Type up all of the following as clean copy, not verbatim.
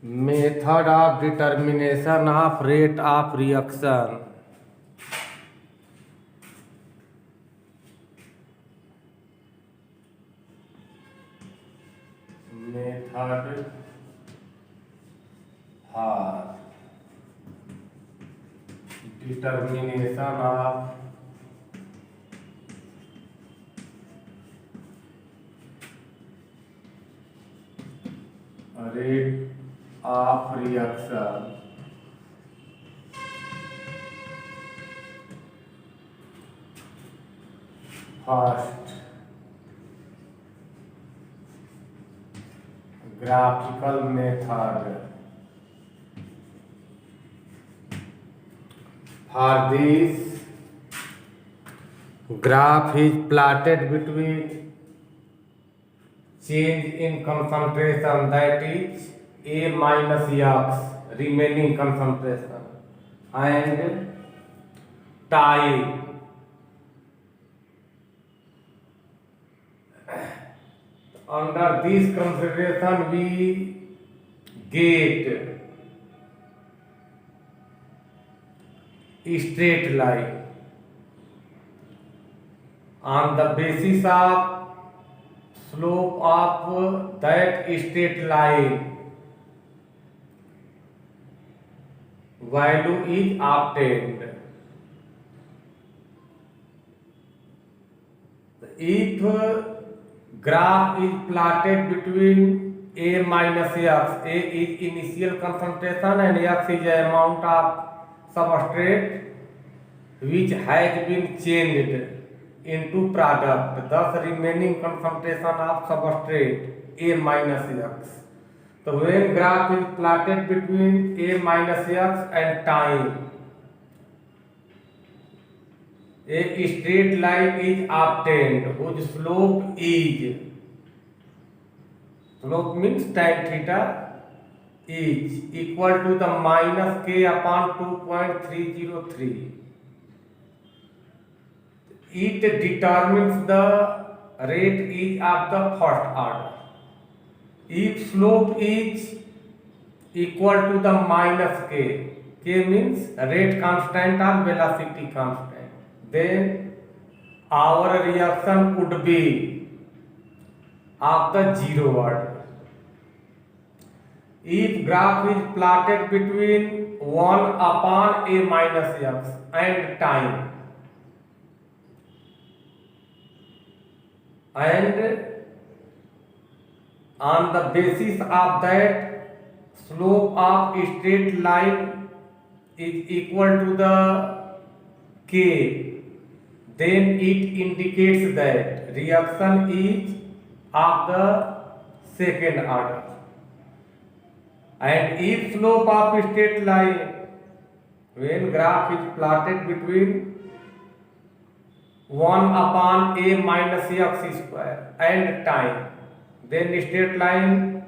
Method of determination of rate of reaction. Method for determination of rate of reaction. First, graphical method. For this, graph is plotted between change in concentration, that is A minus X, remaining concentration, and time. Under this consideration, we get a straight line. On the basis of slope of that straight line, value is obtained. If graph is plotted between A minus X, A is initial concentration and X is the amount of substrate which has been changed into product, thus remaining concentration of substrate A minus X. So when graph is plotted between A minus X and time, a straight line is obtained whose slope means tan theta, is equal to the minus k upon 2.303. It determines the rate is of the first order. If slope is equal to the minus k, k means rate constant or velocity constant, then our reaction would be of the zero order. If graph is plotted between 1 upon A minus X and time, and on the basis of that slope of a straight line is equal to the k, then it indicates that reaction is of the second order. And if slope of a straight line, when graph is plotted between 1 upon A minus X square and time, then straight line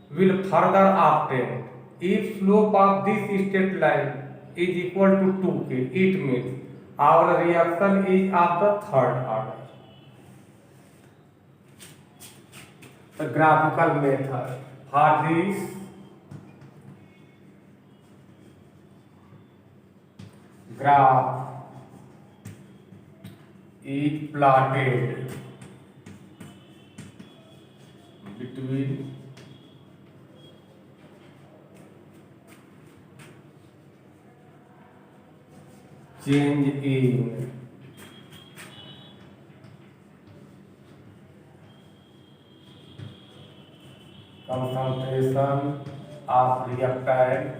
will further obtain. If slope of this straight line is equal to 2k, it means our reaction is of the third order. The graphical method for this, graph is plotted between change in concentration of reactant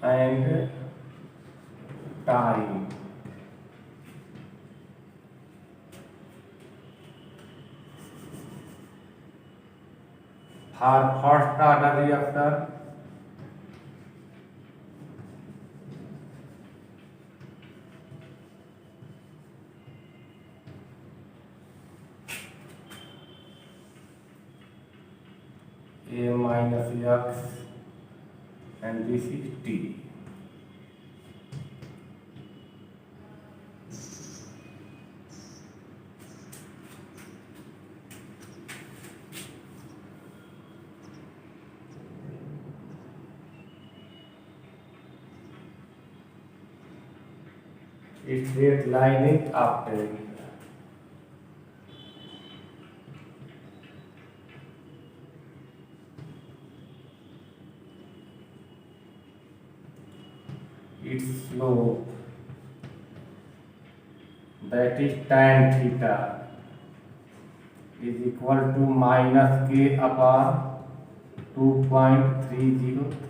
and time. For first order reaction, A minus X and this is T. straight line is obtained. Its slope, that is tan theta, is equal to minus k upon 2.303.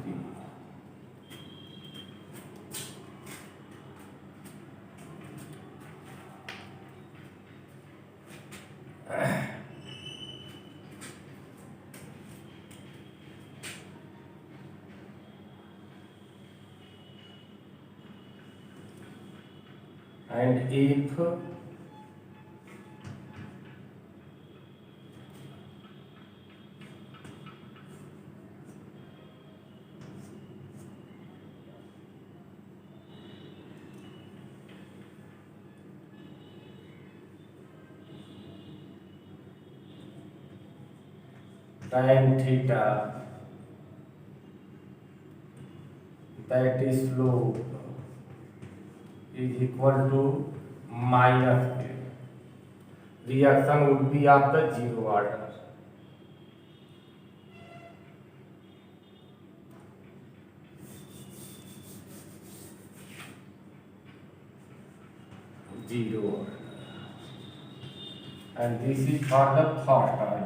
And if tan theta, that is slope, is equal to minus k, reaction would be of the zero order. Zero order. And this is for the first order.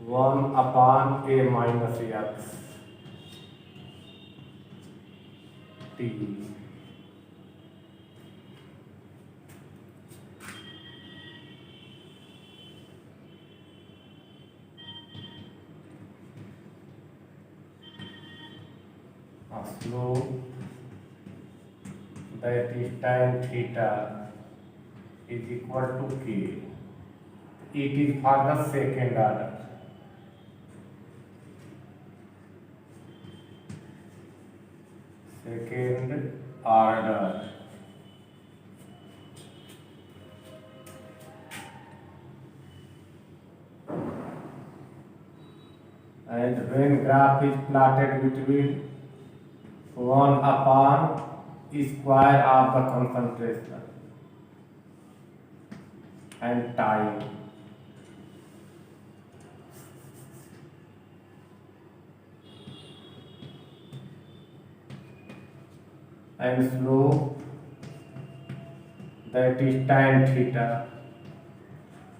One upon a minus x t. Slope, that is tan theta, is equal to k. It is for the second order. Second order. And when graph is plotted between 1 upon square of the concentration and time, and slope, that is tan theta,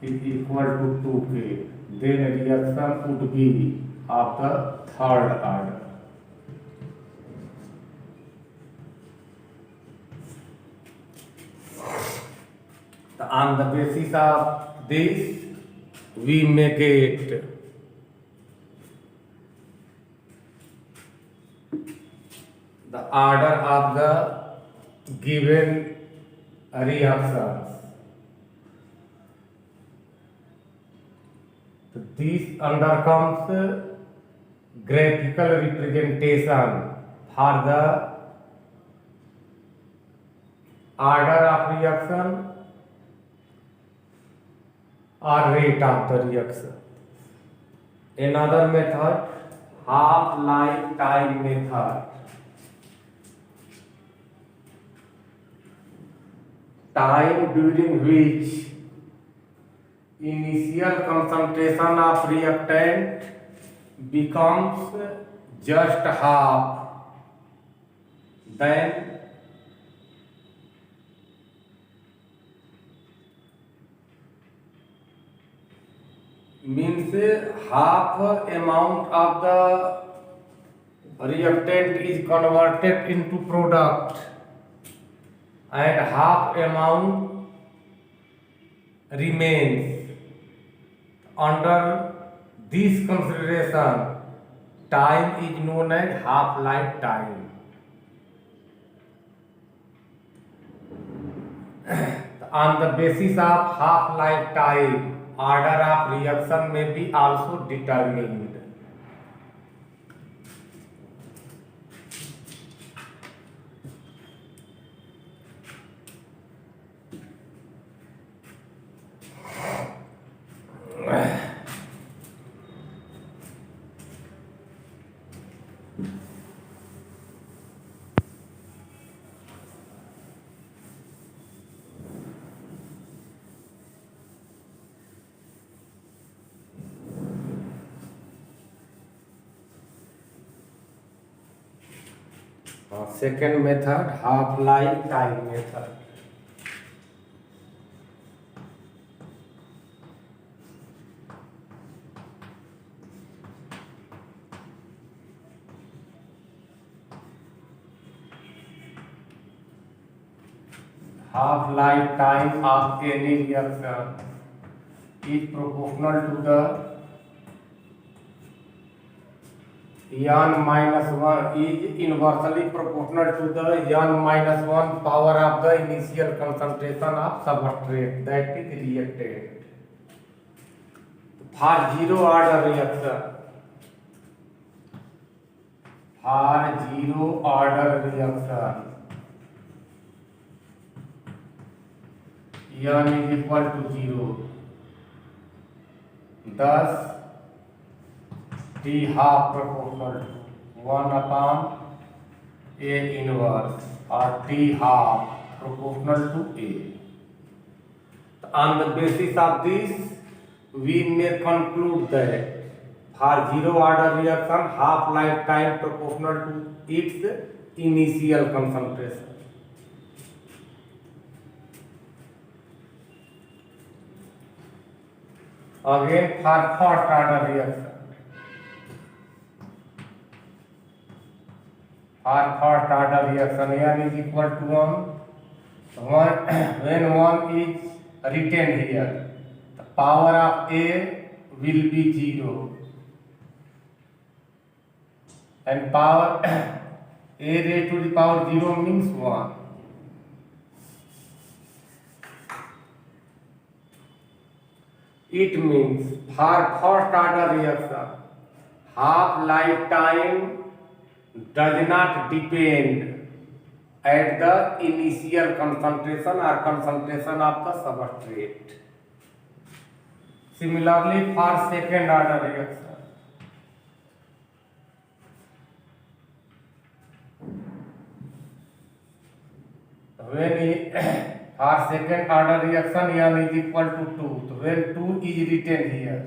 is equal to 2k, then reaction would be of the third order. On the basis of this, we may get the order of the given reactions. So this undercomes graphical representation for the order of reaction or rate of the reaction. Another method, half-life time method. Time during which initial concentration of reactant becomes just half, then means half amount of the reactant is converted into product and half amount remains. Under this consideration, time is known as half-life time. On the basis of half-life time, order of reaction may be also determined. Second method, half-life time method. Half-life time of any reaction is proportional to the n minus 1 is inversely proportional to the n minus 1 power of the initial concentration of substrate that is reactant. For zero order reaction, n is equal to 0. Thus T half proportional to 1 upon A inverse or T half proportional to A. On the basis of this, we may conclude that for zero order reaction, half-life time proportional to its initial concentration. Again, for first order reaction. For first order reaction, n is equal to 1. When 1 is written here, the power of A will be 0. And power A raised to the power 0 means 1. It means for first order reaction, half-life time does not depend at the initial concentration or concentration of the substrate. Similarly, for second order reaction, for second order reaction, n is equal to 2. So when 2 is written here,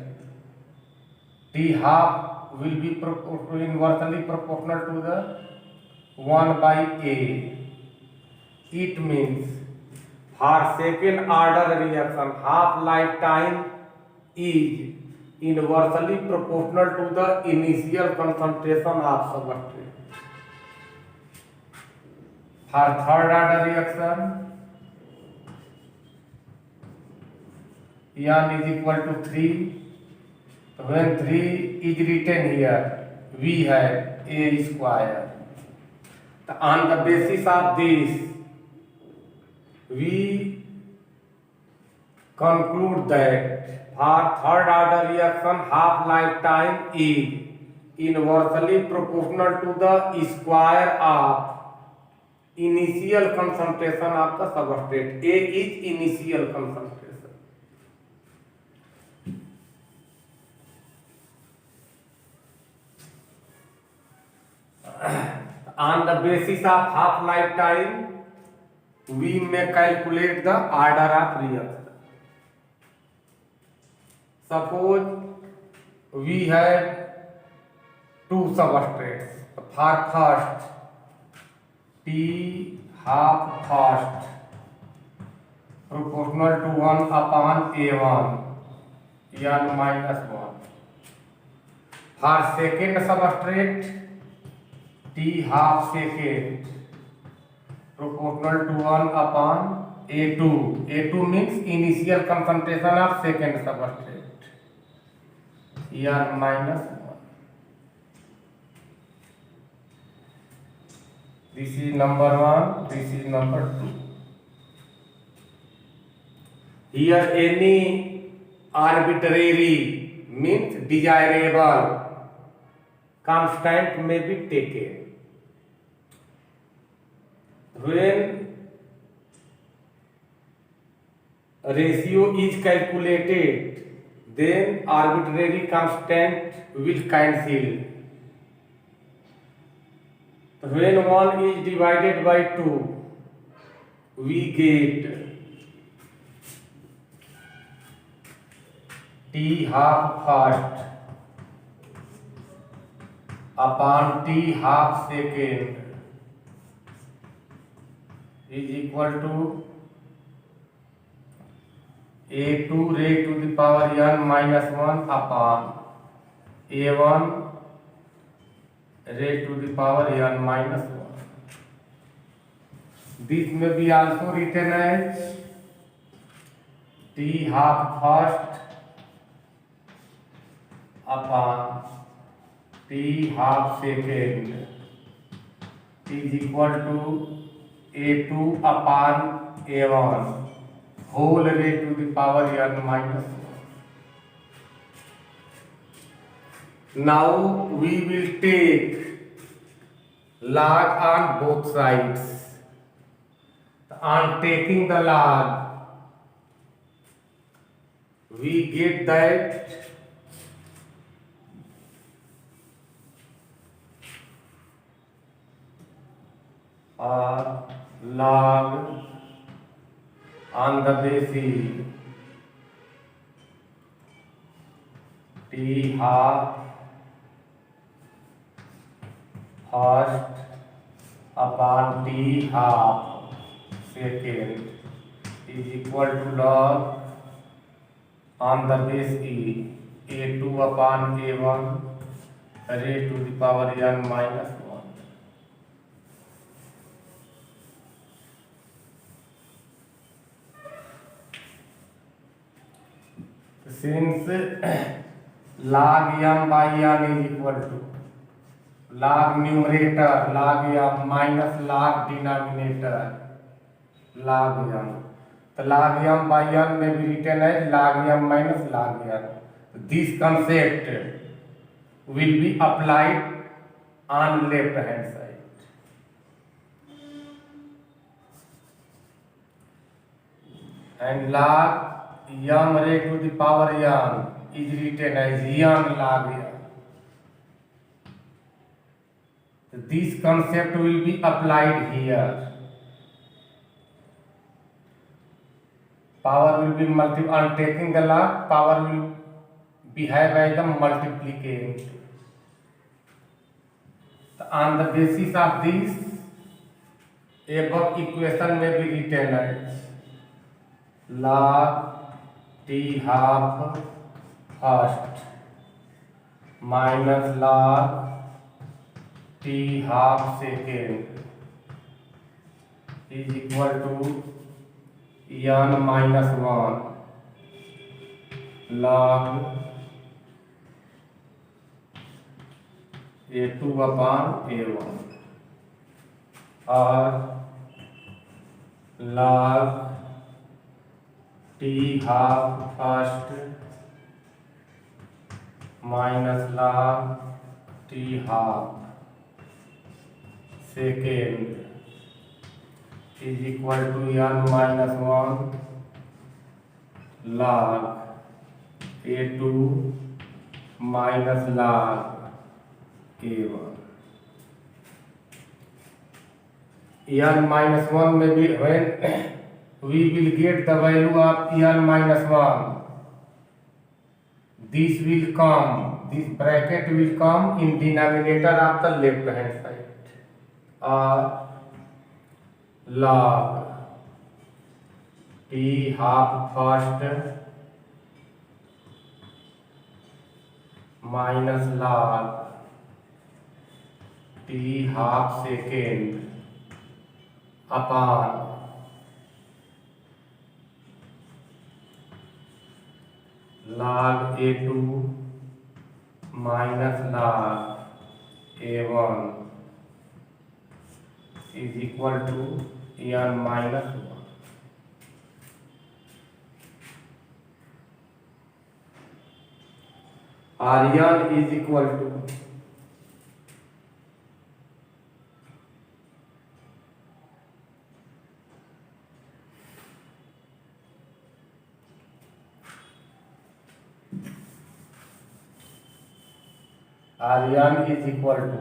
T half will be inversely proportional to the 1 by A. It means for second order reaction, half-life time is inversely proportional to the initial concentration of substrate. For third order reaction, n is equal to 3. So when 3 is written here, we have A square. So on the basis of this, we conclude that for third order reaction, half-life time is inversely proportional to the square of initial concentration of the substrate. A is initial concentration. On the basis of half-life time, we may calculate the order of reaction. Suppose we have two substrates. For first, T half first proportional to 1 upon A1, n minus 1. For second substrate, T half second proportional to 1 upon A2. A2 means initial concentration of second substrate, n minus 1. This is number 1, this is number 2. Here any arbitrary means desirable constant may be taken. When ratio is calculated, then arbitrary constant will cancel. When 1 is divided by 2, we get t half first upon t half second is equal to a2 raised to the power n minus 1 upon a1 raised to the power n minus 1. This may be also written as t half first upon t half second is equal to a2 upon a1 whole raised to the power n minus 1. Now we will take log on both sides. On taking the log, we get that log on the basis t half first upon t half second is equal to log on the base e a2 upon a1 raised to the power n minus 1. Since log m by n is equal to log numerator log m minus log denominator log m, तो log m by n may be written as log m minus log n. This concept will be applied on left hand side. And log m raised to the power n is written as n log n. This concept will be applied here. Power will be multiplied. On taking the log, power will behave as the multiplicand. On the basis of this, above equation may be written as log t half first minus log t half second is equal to n minus 1 log a2 upon a1 और log t half first minus log t half second is equal to n minus 1 log a2 minus log a1. n minus 1 may be when we will get the value of n minus 1. This will come, this bracket will come in denominator of the left hand side. Log t half first minus log t half second upon log a2 minus log a1 is equal to n minus 1. R1 is equal to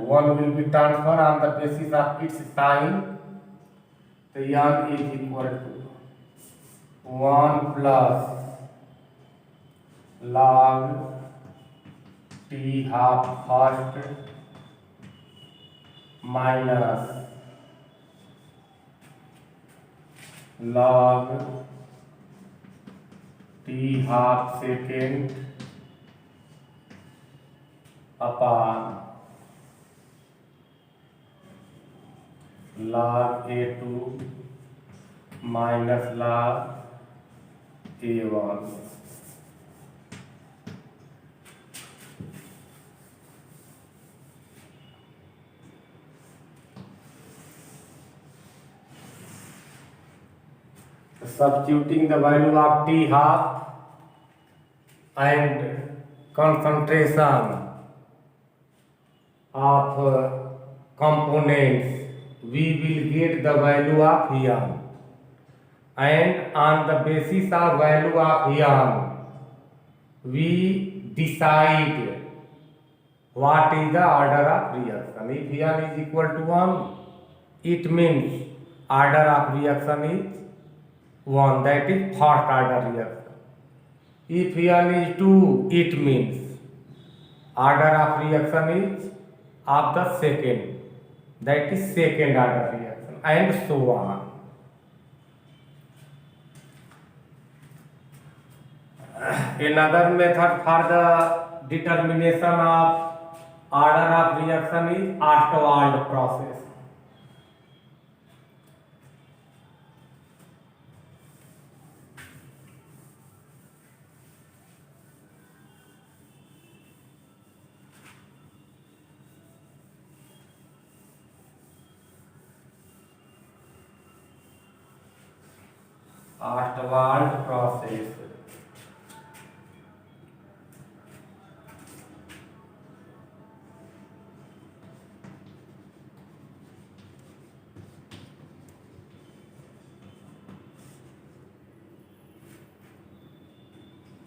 one will be transferred on the basis of its sign. So N is equal to 1 plus log T half first minus log T half second upon log A2 minus log A1. Substituting the value of T half and concentration of components, we will get the value of N, and on the basis of value of N, we decide what is the order of reaction. If N is equal to 1, it means order of reaction is 1, that is first order reaction. If N is 2, it means order of reaction is of the second, that is second order reaction, and so on. Another method for the determination of order of reaction is Ostwald process. Ostwald process.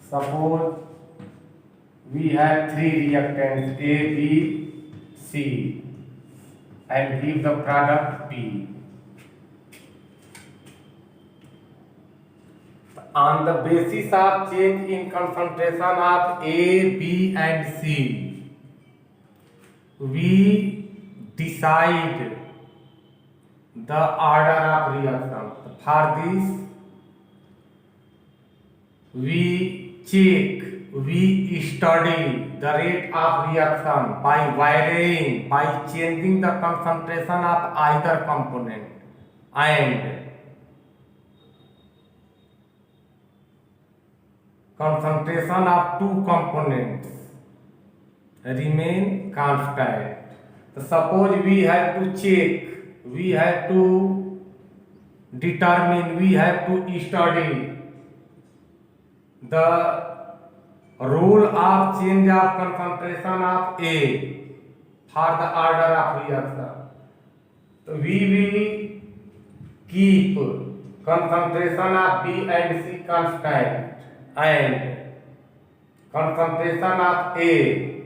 Suppose we have three reactants A, B, C and give the product P. On the basis of change in concentration of A, B and C, we decide the order of reaction. For this, we check, we study the rate of reaction by varying, by changing the concentration of either component, and concentration of two components remain constant. So suppose we have to check, we have to determine, we have to study the role of change of concentration of A for the order of reaction. So we will keep concentration of B and C constant, and concentration of A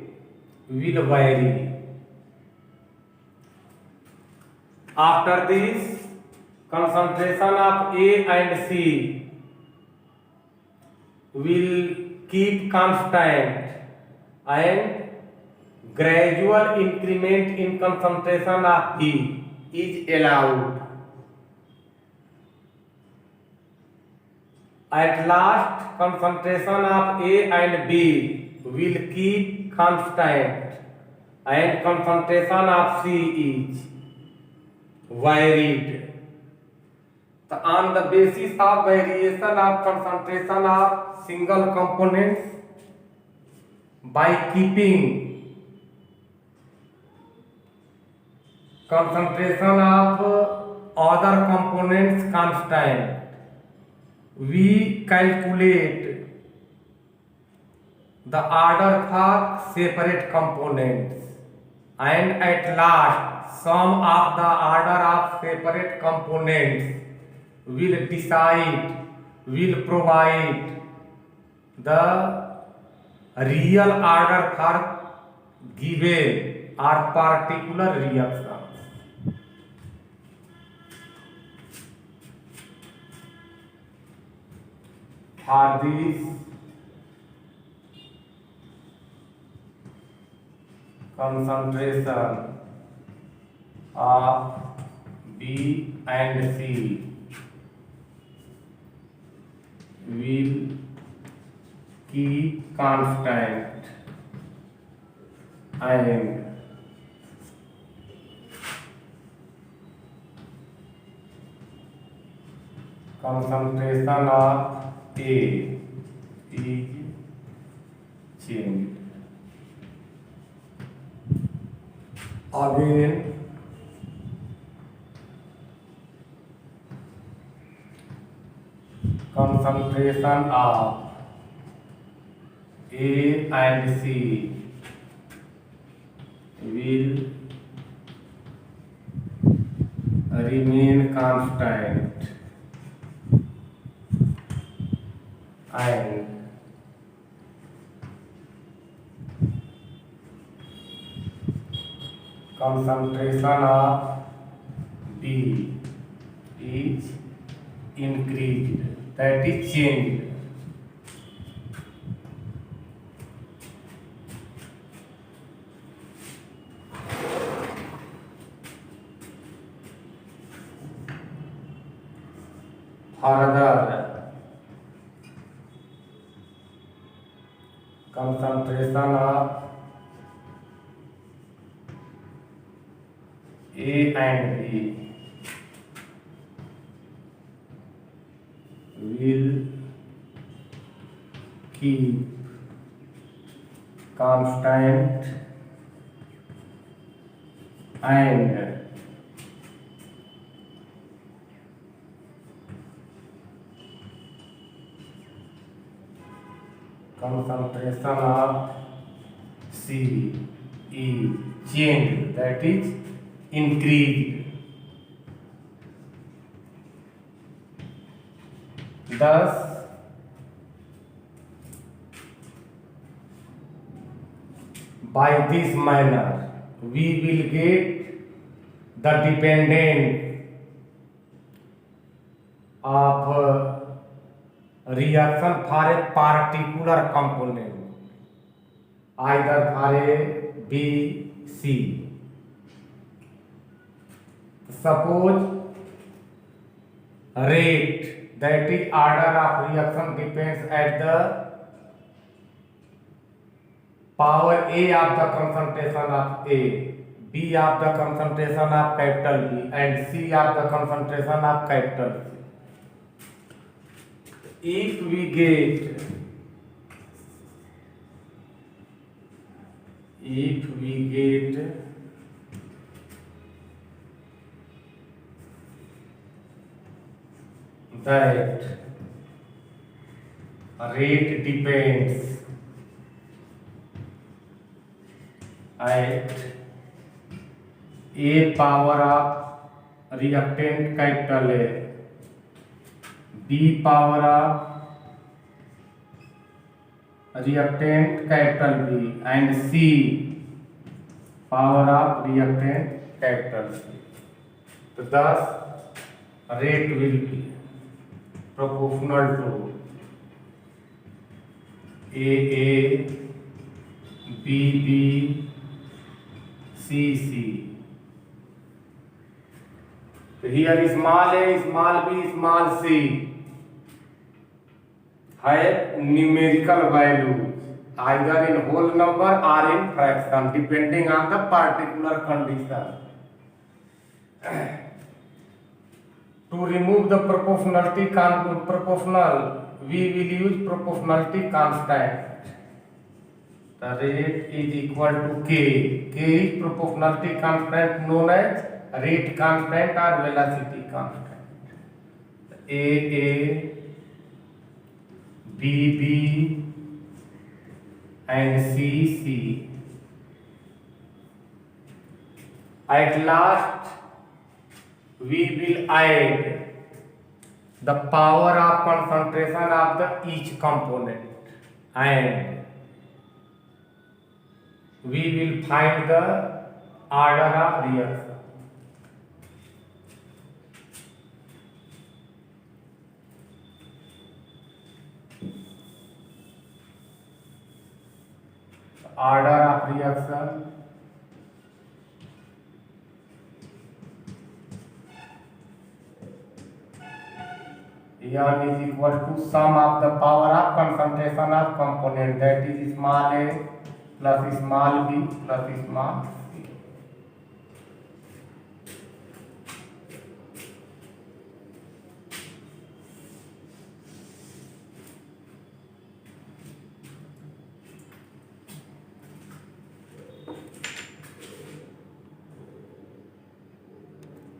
will vary. After this, concentration of A and C will keep constant and gradual increment in concentration of B is allowed. At last, concentration of A and B will keep constant and concentration of C is varied. So on the basis of variation of concentration of single components, by keeping concentration of other components constant, we calculate the order for separate components, and at last sum of the order of separate components will provide the real order for given or particular reactions. For this concentration of B and C will keep constant and concentration of A is changed. Again, concentration of A and C will remain constant and concentration of B is increased, that is changed. Further, concentration of A and B will keep constant and concentration of C is changed, that is increased. Thus, by this manner, we will get the dependent of reaction for a particular component, either for A, B, C. Suppose rate, that is order of reaction, depends at the power A of the concentration of A, B of the concentration of capital B, and C of the concentration of capital C. If we get that rate depends at A power of reactant capital A, B power of reactant capital B, and C power of reactant capital C. So thus rate will be proportional to A, B, C. So here small a, small b, small c have numerical values either in whole number or in fraction depending on the particular condition. To remove the proportional, we will use proportionality constant. The rate is equal to K. K is proportionality constant known as rate constant or velocity constant. A, B, and CC. At last, we will add the power of concentration of the each component, and we will find the order of reaction. Order of reaction N is equal to sum of the power of concentration of component, that is small a plus small b plus small